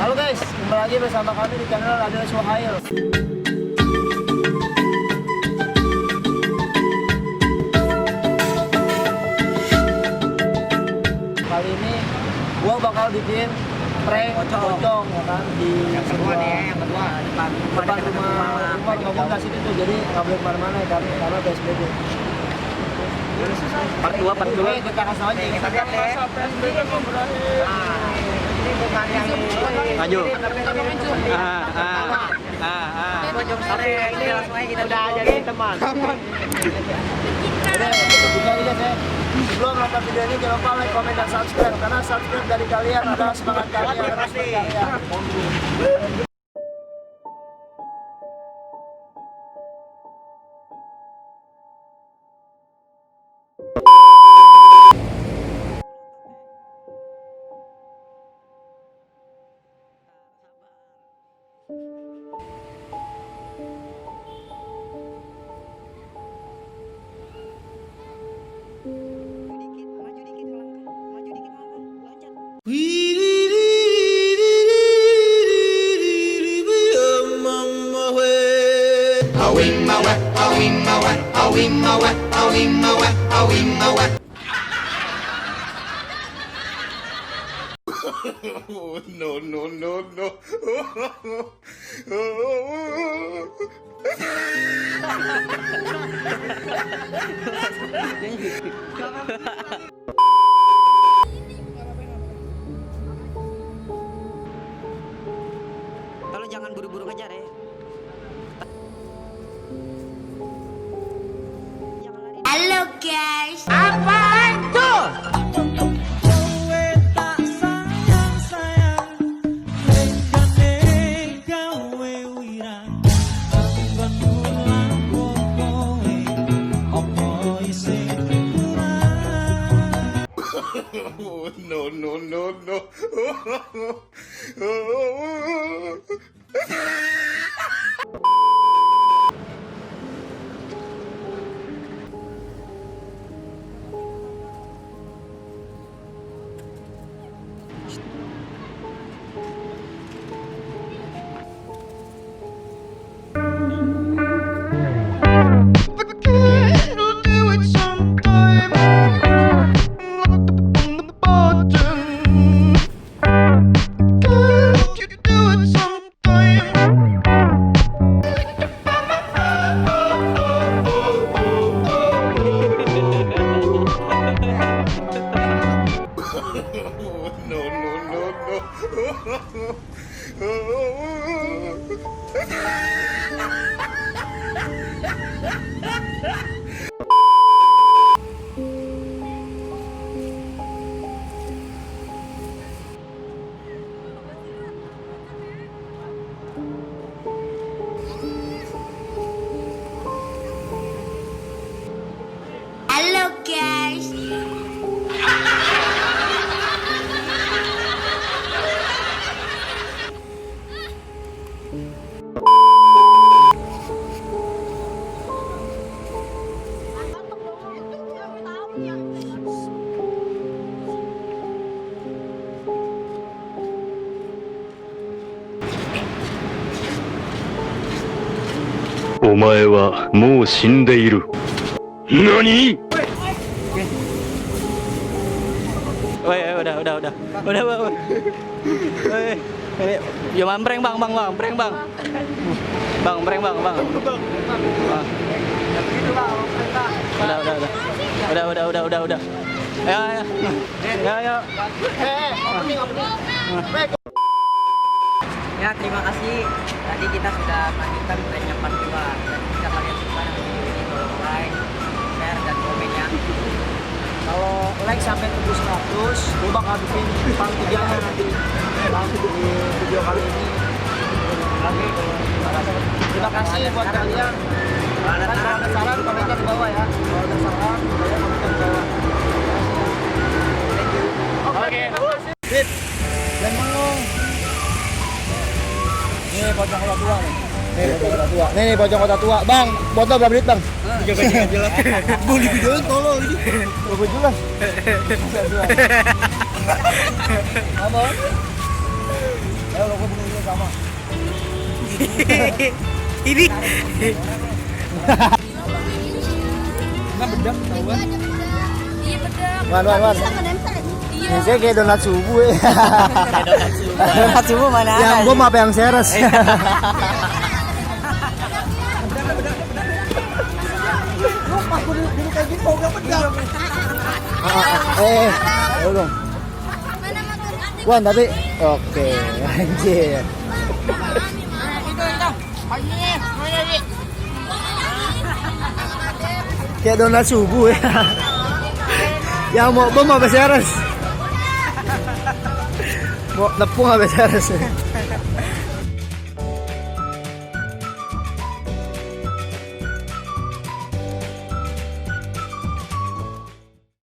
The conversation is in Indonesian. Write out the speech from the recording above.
Halo guys, kembali lagi bersama kami di channel Adalah Suhail. Kali ini gua bakal bikin prank pocong ya kan di yang kedua nih, yang kedua depan rumah pemuda sini tuh, jadi nggak boleh kemana-mana ya kan karena PSBB. Part 2 Kita kasih aja kita lihat deh. PSBB mau berakhir. Ini bukan yang Maju. pojok sore ini langsung aja kita udah jadi teman. Udah, buka aja guys ya. Sebelum nonton video ini jangan lupa like, komen, dan subscribe karena subscribe dari kalian adalah semangat kami yang terus berkarya. No, no, no, no. Kalau jangan buru-buru ngejar ya. Halo guys. Apaan tuh? No, no, no, no. No, no, no, no. Halo guys. Omae wa mou shindeiru. Nani? Woi, udah. Woi, ini jangan prank bang, prank bang. Bang, prank bang. Udah. Ya. Ya, terima kasih. Tadi kita sudah melanjutkan pranknya part 2. Dan jika kalian suka dengan video ini, tolong like, share, dan komennya. Kalau like sampai tembus 100, gue bakal bikin part 3 nya nanti di video kali ini. Terima kasih buat kalian. Kalau ada saran, komentar di bawah ya. Kalau ada saran, komentar di bawah. Oke. Sip. Dan bengong. Nih pocong kota tua nih. Nih pocong kota tua. Bang, botol berapa duit bang? 3 gaji aja lah. Mau di videoin tolong ini. Berapa jelas? Apa? Ayo lo begini sama. Ini. Kan bedak tahuan. Iya bedak. Wan. Bisa ngenempel. Iya. Ini saya kayak donat subuh ya. Donat subuh mana ada? Yang bom apa yang seres? Ayo dong. Wan tapi oke anjir. Kayak donat subuh ya. Yang mau bom apa seres? Mau tepung apa seres?